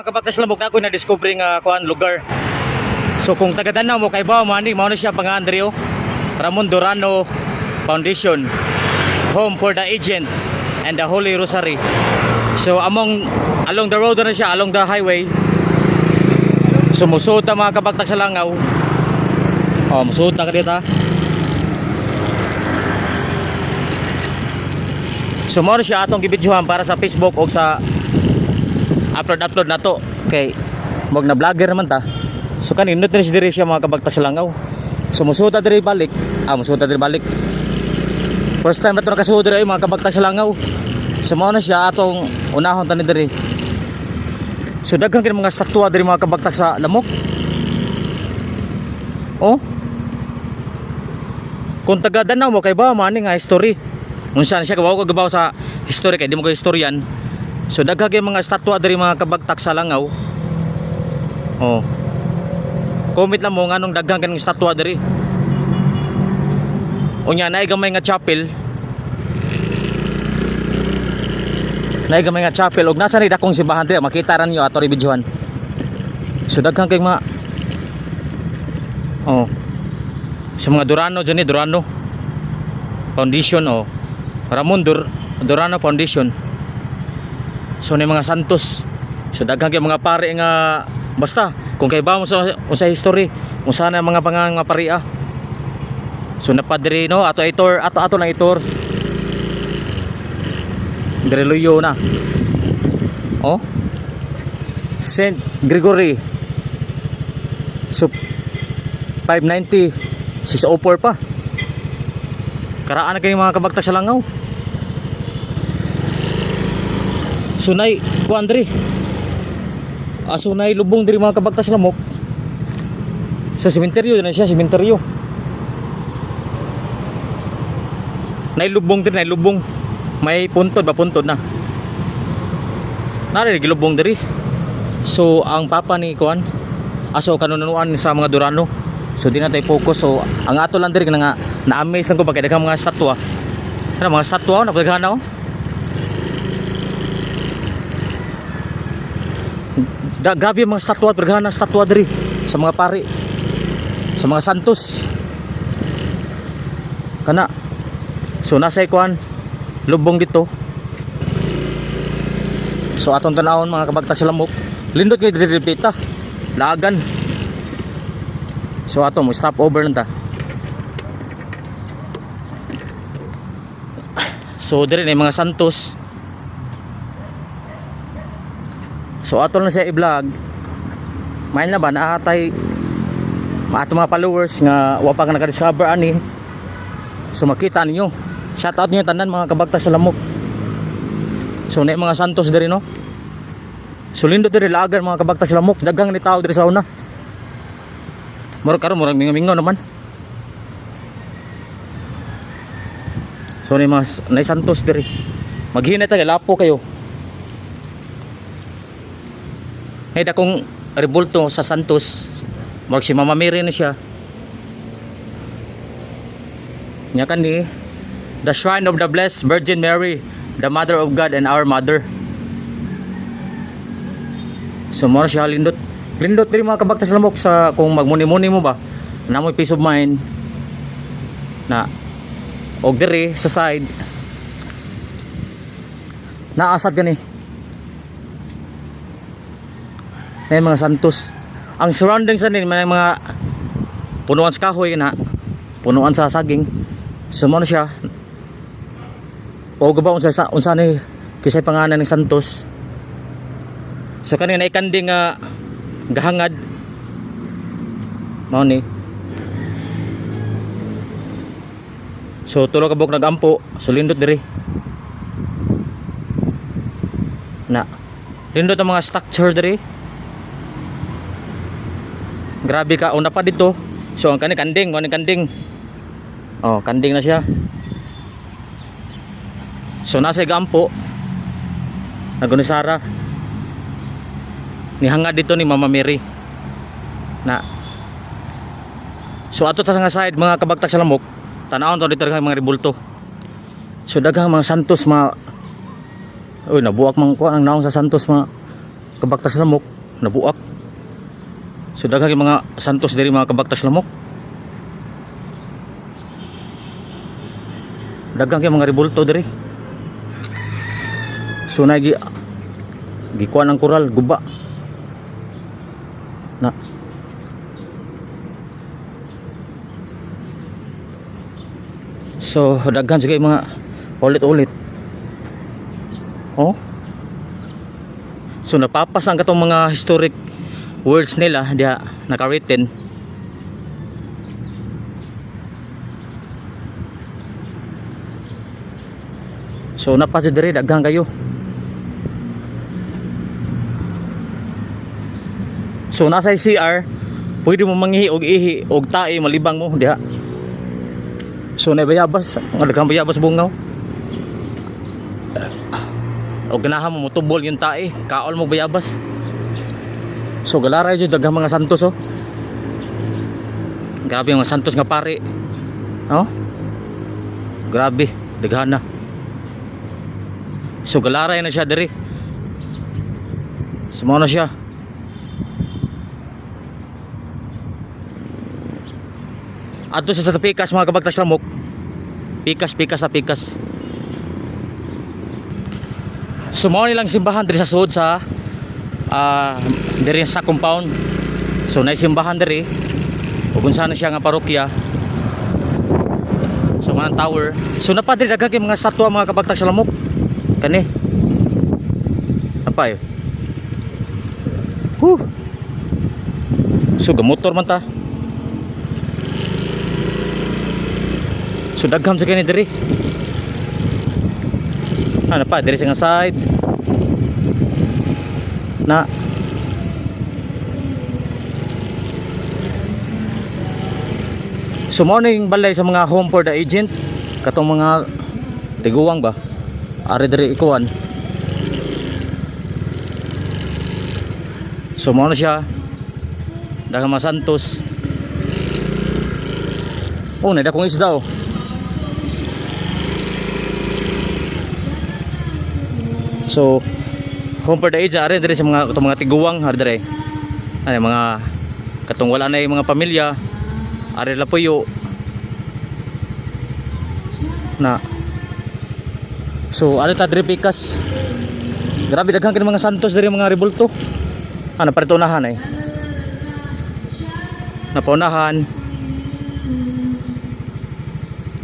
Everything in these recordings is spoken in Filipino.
Kapagkas lamok na ako na-discover nga kuan lugar. So kung taga-Tanaw mo kay Bao Mani, mao na siya pang Andreo Ramon Durano Foundation, home for the agent and the Holy Rosary. So along the road na siya, along the highway. So musuot ta mga kabagtak sa langaw. Oh, musuot ta ka dito. So mao na siya atong gibidyohan para sa Facebook o sa upload na to. Okay, mag na vlogger naman ta. So kaninot na si diri siya mga kabagtak sa langaw. So musuot ta diri balik. Musuot ta diri balik. First time na to nakasuot diri mga kabagtak sa langaw. So mao na siya atong unahon tani diri. So daghang kini mga statwa diri mga kabagtak sa lamok. Oh. Kung taga Danau mo kay ba mani nga history. Unsa siya kabaw ko gabaw sa history kay di mo ko historian. So daghang kini mga statwa diri mga kabagtak sa langaw. Oh. Comment lang mo nganong daghang kaning statwa diri. Unya naay gamay nga chapel. Naay gamay nga chapel og nasa ni dakong simbahan diri makita ra niyo ato ri bidyohan. So daghang kay mga sa mga Durano dyan Durano Foundation Ramon Durano Foundation. So ni mga santos. So daghang kay mga pare nga basta kung kay ba mo sa history mo sana mga pangang nga paria. So napadiri no ato lang itor. Greluyo na. Saint Gregory. So 590 604 pa. Karaan na kayo mga kabagtak sa langaw. Sunay kuandri. Sunay lubong diri mga kabagtak sa lamok. Sa sementeryo na siya, sementeryo. Nailubong diri, nailubong. May puntod na. Nari gilubong diri. So ang papa ni kuan kanunuan sa mga Durano. So di na tayo focus. So ang ato lang diri nga na-amaze lang ko pagka daghang mga statwa. Ano mga statwa na pagkana grabe mga statwa, pergana statwa diri sa mga pari, sa mga santos kana. So nasa ikuan lubong dito. So atong tanawon mga kabagtak sa lamok, lindot kay diri pita lagan. So ato mo stop over lang ta. So diri na mga santos. So ato na siya i-vlog. Main na ba naatay ato mga followers nga wa pa nga naka-discover ani. So makita ninyo. Shout out niyo tanan mga kabagtak sa lamok. So na mga santos diri no. So lindot diri lagan mga kabagtak sa lamok. Daghang ni tao diri sa una. Murag mingaw naman. So na mga santos diri. Maghinay ta lapo kayo. Hay dakong rebulto sa Santos. Murag si Mama Mary na siya. Nya kani the shrine of the Blessed Virgin Mary, the Mother of God and our Mother. So mo siya lindot diri mga kabagtak sa lamok. Sa kung magmuni-muni mo ba namoy peace of mind na og diri sa side naasad gani may mga santos. Ang surroundings sa may mga punuan sa kahoy na punuan sa saging. So mo siya o gabaw unsa ni kisay pangalan ng santos. So kanina ikanding gahangad mao ni. So tulo ka buk nagampo. So lindot diri na lindot ang mga structure diri. Grabe ka una pa dito. So ang kanding kanding na siya. So nasa gampo nagunisara ni hangad dito ni Mama Mary na. So ato ta nga side mga kabagtak sa lamok tanawon to dito mga rebulto. So daghang mga santos nabuak man ko ang naong sa santos mga kabaktas lamok nabuak. So daghang mga santos diri mga kabaktas lamok. Daghang kay mga rebulto diri. So gikuan ang koral guba na. So daghan sige mga ulit-ulit. Oh. So napapas ang katong mga historic words nila diha naka-written. So napasa diri daghan kayo. So nasa CR pwede mo mangihi og ihi og tae malibang mo diha. So nabayabas, ang daghang bayabas bungaw. O ganahan mo mutubol yung tae, kaol mo bayabas. So galaray jud daghang mga santos oh. Grabe yung mga santos nga pare. Oh? Grabe, daghan na. So galaray na siya diri. Sumo na siya. Ato sa pikas mga kabaktas lamok. Pikas sa pikas. Sumo nilang simbahan diri sa sud sa diri sa compound. So nay simbahan diri. Ug unsa na siya nga parokya. So mga tower. So napadiri daghang kay mga statwa mga kabaktas lamok. Kani. Apa yun? So gamotor man ta. So dagham sa kani diri. Ano pa diri sa nga side. Na. So mo ning balay sa mga home for the agent katong mga tiguwang ba. Ari diri ikuan. So mo na siya. Daghang mga santos. Oh, na dakong isda oh. So home for the agent ari diri sa mga katong mga tiguwang ari diri. Ani mga katong wala na yung mga pamilya. Ari la puyo. Na. So ano ta diri pikas. Grabe daghang kini mga santos diri mga rebulto. Ano pa unahan eh. Napaunahan.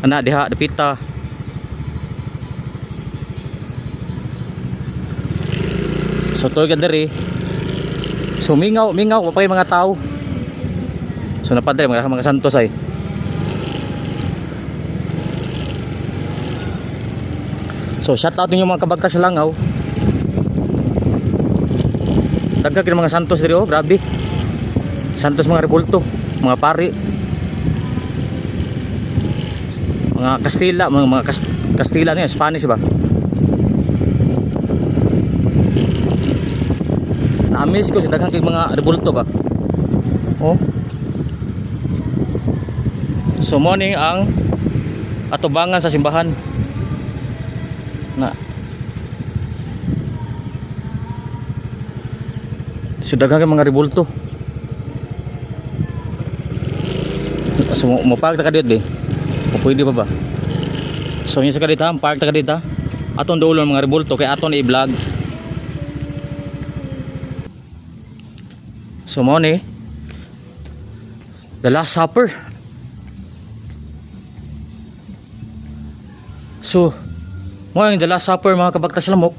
Ana diha dapita. So tuig diri. So mingaw wa pa mga tao. So napadre mga santos ay. So shout out ninyo mga kabagtas sa Langaw. Daghang kini mga santos diri oh, grabe. Santos mga rebulto, mga pari. Mga Kastila, mga Kastila niya, Spanish ba? Na-miss ko si daghang kay mga rebulto ba. Oh. So morning ang atubangan sa simbahan. Na. So daghang kay mga rebulto. So mo park ta kadit be. O pwede pa ba? So nya sa kadit ha, park ta kadit ha. Aton duolon mga rebulto kay aton i-vlog. So mo ni The Last Supper. So mo ang The Last Supper mga kabagtas lamok.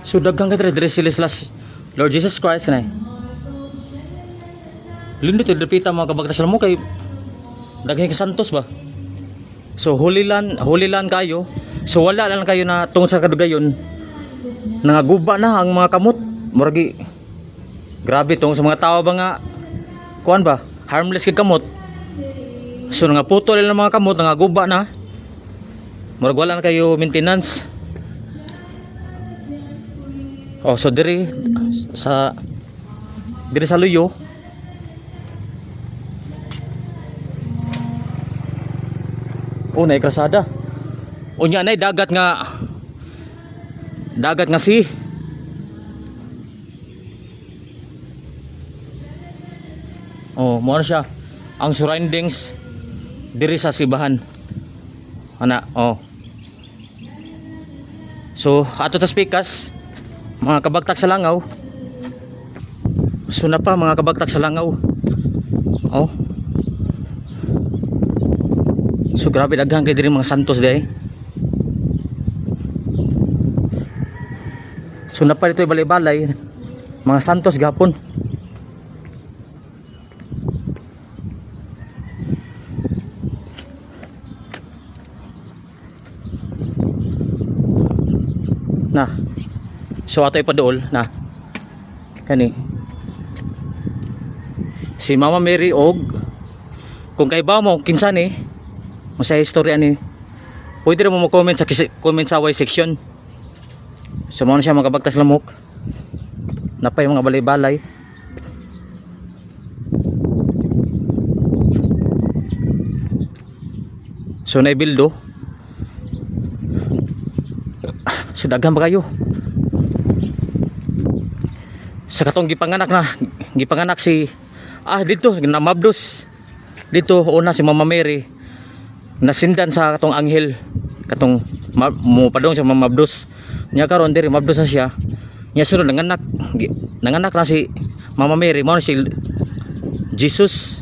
So daghang ka diri sila Lord Jesus Christ kanay. Lindot dapita mga kabagtas lamok kay daghang santos ba. So Holy Land kayo. So wala lang kayo na tungod sa kadugayon. Nangaguba na ang mga kamot. Muragi grabe tungod sa mga tao ba nga kuan ba? Harmless kay kamot. So nangaputol lang mga kamot, nangaguba na. Murag wala na kayo maintenance. Oh, so diri sa luyo. Oh, na krasada. Unya nay dagat nga si oh mo na siya ang surroundings diri sa Sibahan ana. Oh so ato ta speakers mga kabagtak sa langaw. So na pa mga kabagtak sa langaw. Oh so grabe daghang kay diri mga santos day. So na pa dito balay-balay mga santos gapon. Na so ato ipaduol na kani si Mama Mary og kung kay ba mo kinsa ni mo sa istorya ni pwede rin mo comment sa y section. So mo na siya mga kabagtas lamok napay mga balay-balay. So naibildo so daghan ba kayo sa katong gipanganak si dito namabdos dito una si Mama Mary nasindan sa katong anghel katong mo padong sa mamabdos nya karon diri mabdos na siya nya sunod nanganak na si Mama Mary mo si Jesus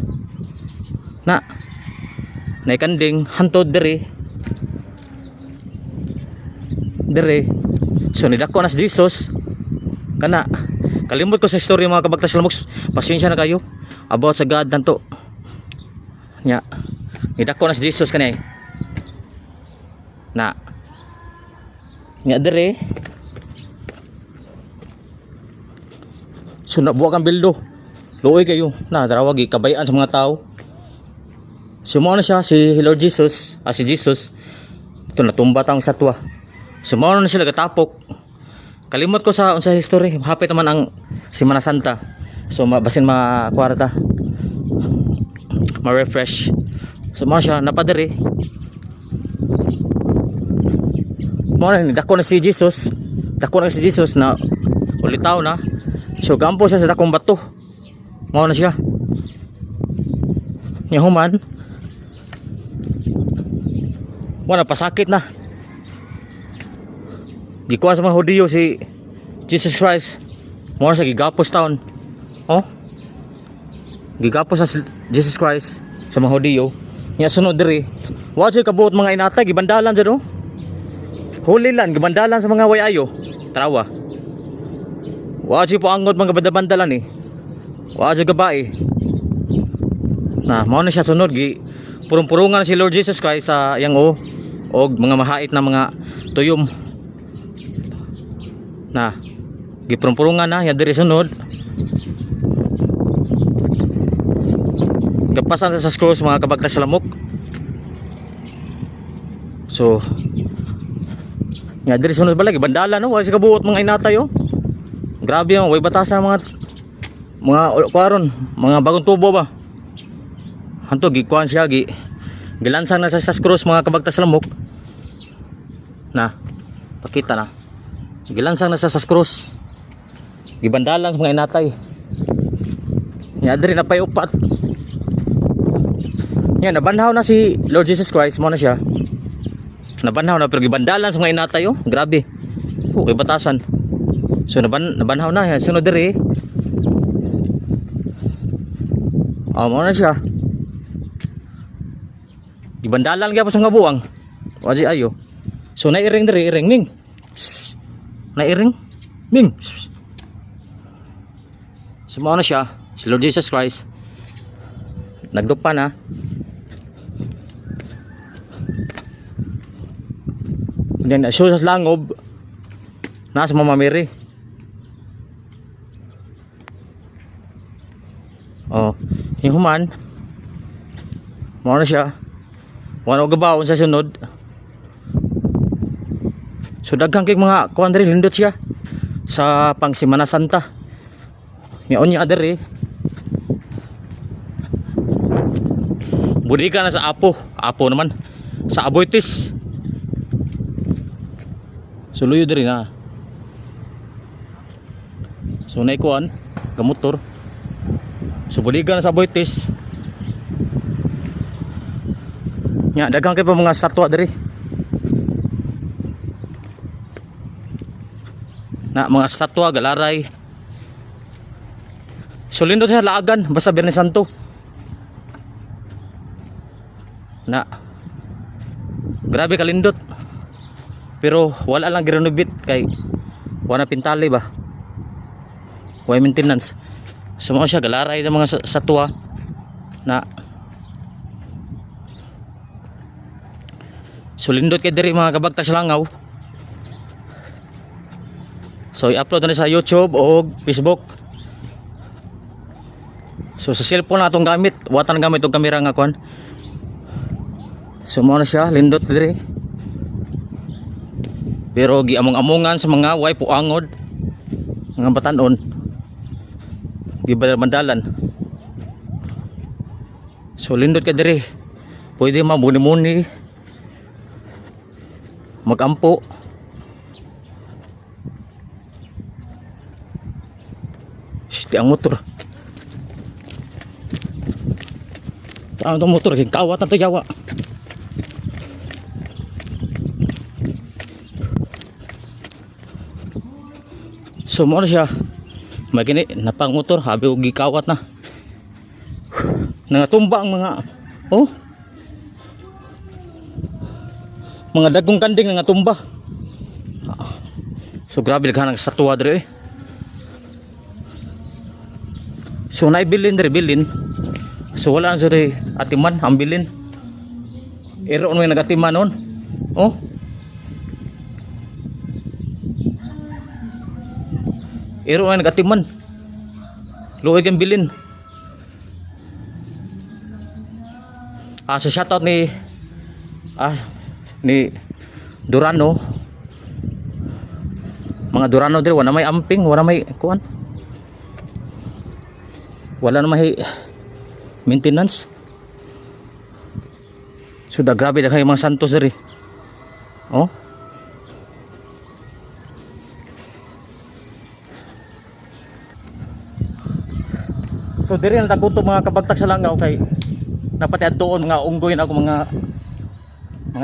na naikanding hantod diri so nidako na si Jesus kana kalimot ko sa story mga kabagtas lamok pasensya na kayo about sa God nanto nya nidako na si Jesus kanay na nya dere so nabuwa kang bildo luoy kayo na darawag kabayaan sa mga tao sumao na siya si Lord Jesus si Jesus ito natumba tang satwa sumao na sila gatapok kalimot ko sa unsa history hapit naman ang Semana Santa so basin makwarta ma-refresh sumao siya napadere mo na dako na si Jesus na ulitaw na so gampo siya sa dakong bato mo na siya nya human mo na pasakit na gikuha sa mga Hudiyo si Jesus Christ mo na sa gigapos taon gigapos sa Jesus Christ sa mga Hudiyo nya sunod diri wa siya kabuot mga inatay gibandalan dyan huli lang gibandalan sa mga wayayo trawa wa siya po angot mga bandalan wa siya gabae na mao na siya sunod purong-purungan si Lord Jesus Christ sa yang og mga mahait na mga tuyom na gipurong-purungan na ya diri sunod gapasan sa cross mga kabagtas sa lamok so nya diri sunod bala gibandala no wa siya kabuot mga inatay grabe way batasan mga kuaron mga bagong tubo ba hanto gikuan siya gilansang na sa cross mga kabagtas sa lamok na pakita na gilansang na sa cross gibandalan sa mga inatay nya diri na pay upat nya nabanhaw na si Lord Jesus Christ mo na siya nabanhaw na pero gibandalan sa mga inatay grabe way batasan so nabanhaw na yan sunod diri mo na siya gibandalan gyapon sa nga buwang waji ayo so nairing diri iring ming nairing ming so mo na siya si Lord Jesus Christ nagdupa na then so sa langob nasa Mama Mary yung human mo na siya wala og gabaon sa sunod so daghang kay mga kuan diri lindot siya sa pang Semana Santa yaon niya diri budika na sa apo naman sa Aboitis So luyo diri na. So naikuan gamotor. So buligan sa Boytes. Nya dagang kay pa mga satwa diri. Na mga statwa galaray. So lindot sa laagan basta Biyernes Santo. Na grabe kalindot. Pero wala lang girenovate kay wala pintali ba. Wala maintenance. So mga siya galaray ng mga satwa na so lindot kay diri mga kabagtas langaw. So i-upload na sa YouTube o Facebook. So sa cellphone na itong gamit, watan gamit itong kamera nga kuan. So mo na siya lindot diri. Pero giamong-amongan sa mga way puangod nga batanon. Gibandalan. So lindot ka diri. Pwede mabuni-muni. Magampo. Sisti ang motor. Saan itong motor? Kawat na ito yawa. So mo na siya. Magini napang motor habi og gikawat na. Nangatumba ang mga mga dagkong kanding nangatumba. So grabe daghan ang satwa diri. So naibilin diri bilin. So wala na diri atiman ang bilin. Ero may nagatiman nun. Ero nga nagatiman. Luoy kang bilin. So shoutout ni Durano. Mga Durano diri wala may amping, wala may kuan. Wala na may maintenance. So da grabe da kay mga santos diri. So diri na taguto mga kabagtak sa langaw kay napati adtoon nga unggoy na ako mga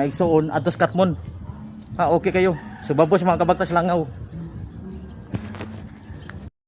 igsoon atos katmon. Okay kayo. So babos mga kabagtak sa langaw.